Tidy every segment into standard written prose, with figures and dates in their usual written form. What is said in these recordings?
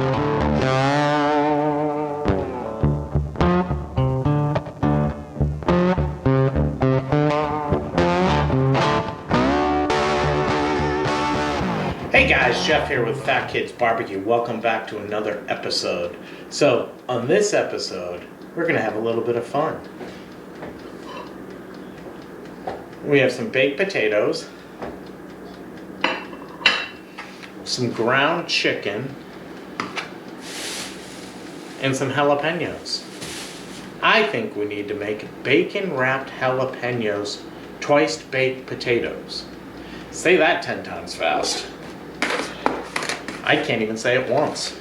Hey guys, Jeff here with Fat Kids Barbecue. Welcome back to another episode. So, on this episode, we're going to have a little bit of fun. We have some baked potatoes, some ground chicken, and some jalapenos. I think we need to make bacon-wrapped jalapenos, twice-baked potatoes. Say that 10 times fast. I can't even say it once.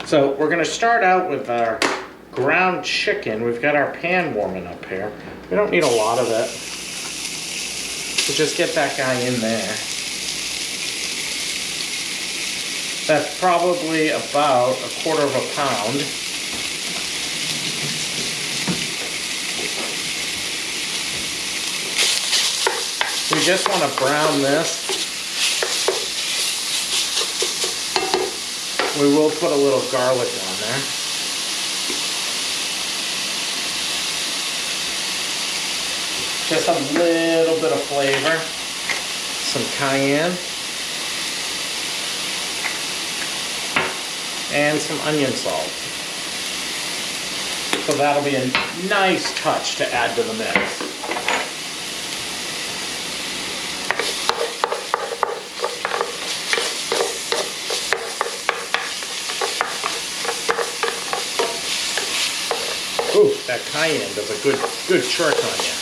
So we're going to start out with our ground chicken. We've got our pan warming up here. We don't need a lot of it. So just get that guy in there. That's probably about 1/4 of a pound. We just want to brown this. We will put a little garlic on there. Just a little bit of flavor. Some cayenne. And some onion salt. So that'll be a nice touch to add to the mix. Ooh, that cayenne does a good trick on you.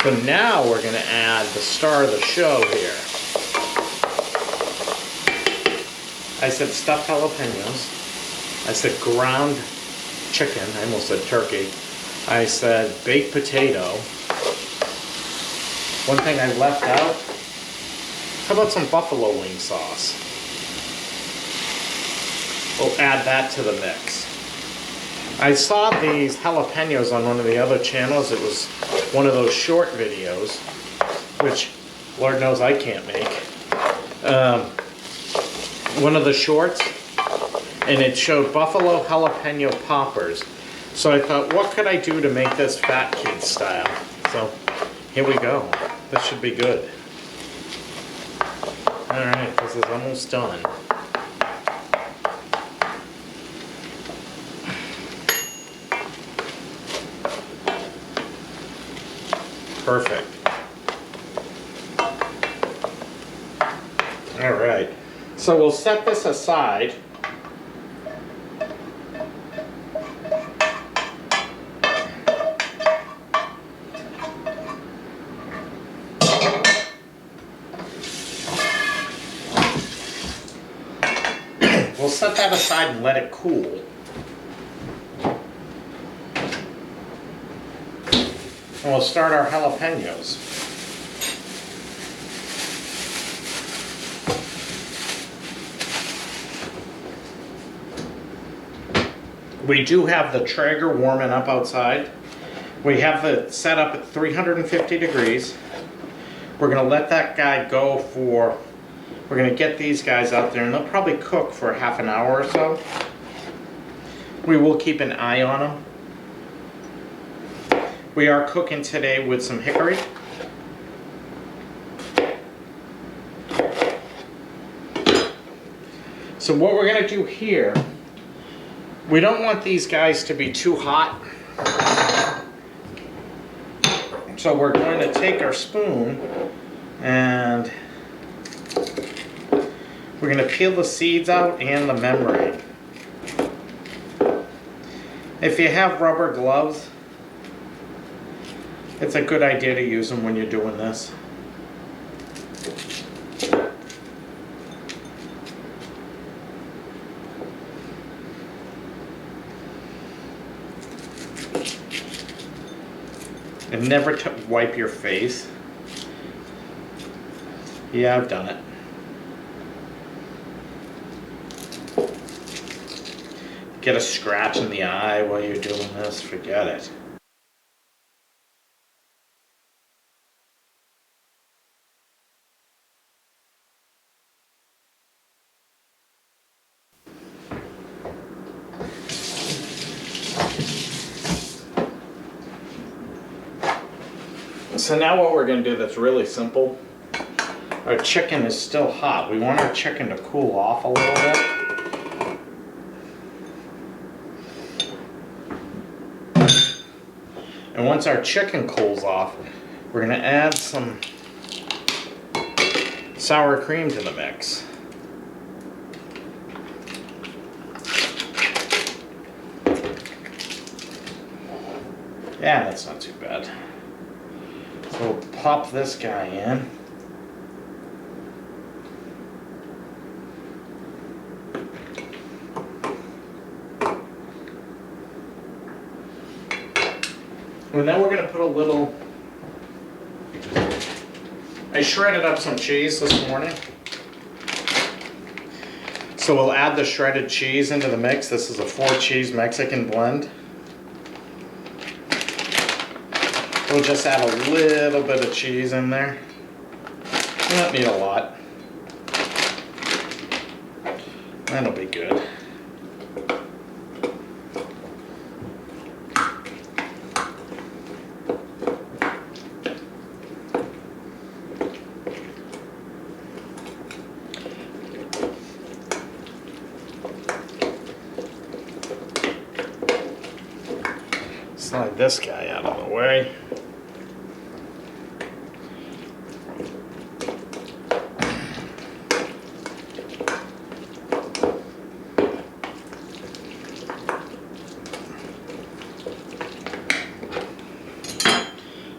So now we're going to add the star of the show here. I said stuffed jalapenos. I said ground chicken. I almost said turkey. I said baked potato. One thing I left out. How about some buffalo wing sauce? We'll add that to the mix. I saw these jalapenos on one of the other channels. It was one of those short videos, which Lord knows I can't make. One of the shorts, and it showed buffalo jalapeno poppers. So I thought, what could I do to make this fat kid style? So here we go. This should be good. Alright, this is almost done. Perfect. All right, so we'll set this aside. We'll set that aside and let it cool. And we'll start our jalapenos. We do have the Traeger warming up outside. We have it set up at 350 degrees. We're going to let that guy go for, we're going to get these guys out there and they'll probably cook for half an hour or so. We will keep an eye on them. We are cooking today with some hickory. So what we're going to do here, we don't want these guys to be too hot. So we're going to take our spoon and we're going to peel the seeds out and the membrane. If you have rubber gloves, it's a good idea to use them when you're doing this. And never wipe your face. Yeah, I've done it. Get a scratch in the eye while you're doing this, forget it. So now what we're going to do that's really simple, our chicken is still hot. We want our chicken to cool off a little bit. And once our chicken cools off, we're going to add some sour cream to the mix. Yeah, that's not too bad. So we'll pop this guy in. And then we're going to put a little, I shredded up some cheese this morning. So we'll add the shredded cheese into the mix. This is a 4-cheese Mexican blend. We'll just add a little bit of cheese in there. We don't need a lot. That'll be good. Slide this guy out of the way.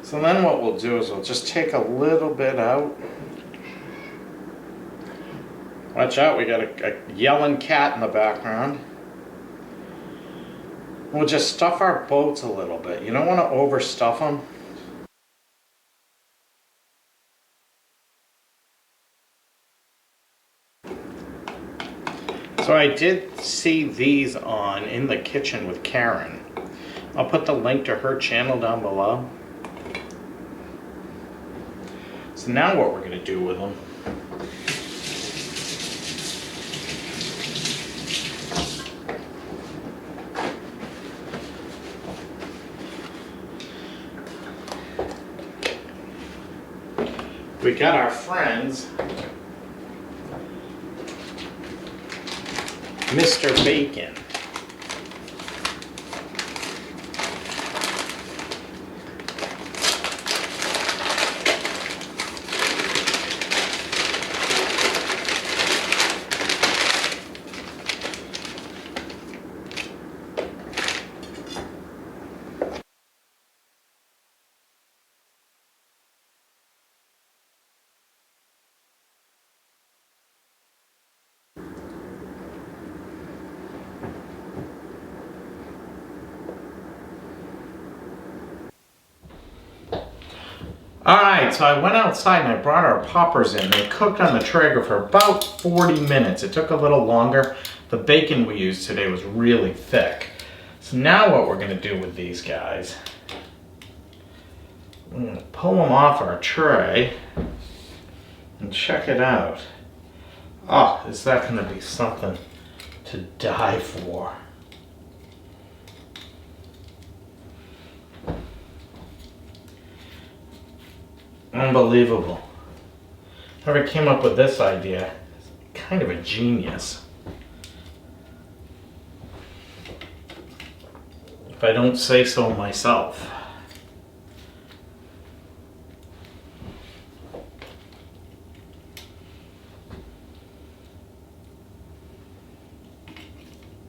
So then what we'll do is we'll just take a little bit out. Watch out, we got a yelling cat in the background. We'll just stuff our boats a little bit. You don't want to overstuff them. So I did see these on in the kitchen with Karen. I'll put the link to her channel down below. So now what we're going to do with them, we got our friends, Mr. Bacon. Alright, so I went outside and I brought our poppers in. They cooked on the Traeger for about 40 minutes. It took a little longer. The bacon we used today was really thick. So now what we're going to do with these guys, we're going to pull them off our tray and check it out. Oh, is that going to be something to die for? Unbelievable. Whoever came up with this idea is kind of a genius. If I don't say so myself.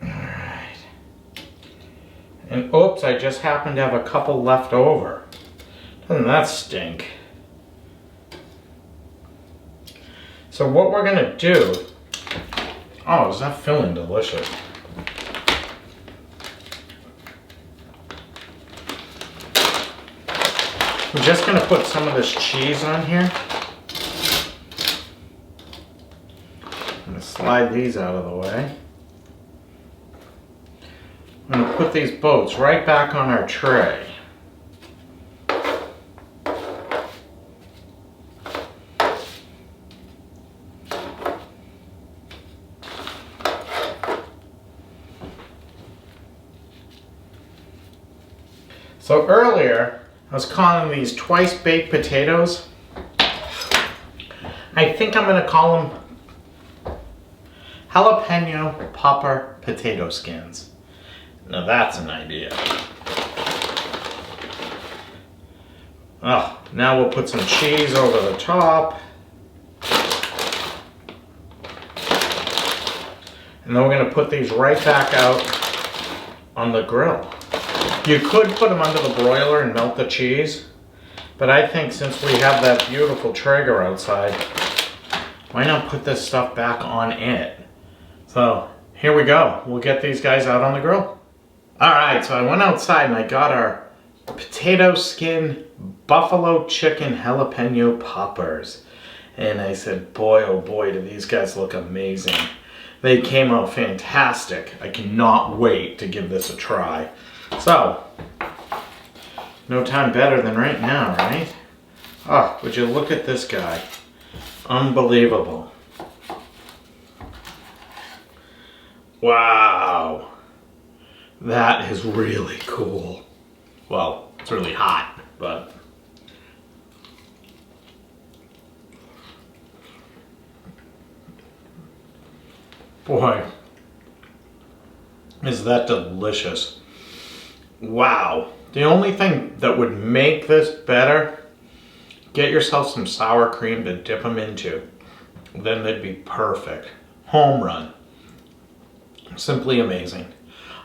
Alright. And oops, I just happened to have a couple left over. Doesn't that stink? So what we're going to do, oh, is that filling delicious? I'm just going to put some of this cheese on here. I'm going to slide these out of the way. I'm going to put these boats right back on our tray. So earlier, I was calling these twice baked potatoes. I think I'm going to call them jalapeno popper potato skins. Now that's an idea. Oh, now we'll put some cheese over the top. And then we're going to put these right back out on the grill. You could put them under the broiler and melt the cheese, but I think since we have that beautiful Traeger outside, why not put this stuff back on it? So here we go. We'll get these guys out on the grill. All right, so I went outside and I got our potato skin buffalo chicken jalapeno poppers. And I said, boy, oh boy, do these guys look amazing. They came out fantastic. I cannot wait to give this a try. So, no time better than right now, right? Oh, would you look at this guy? Unbelievable. Wow. That is really cool. Well, it's really hot, but... boy, is that delicious. Wow. The only thing that would make this better, get yourself some sour cream to dip them into. Then they'd be perfect. Home run. Simply amazing.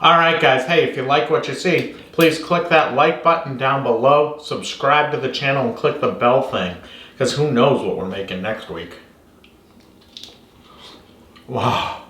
Alright guys, hey, if you like what you see, please click that like button down below, subscribe to the channel, and click the bell thing, because who knows what we're making next week. Wow.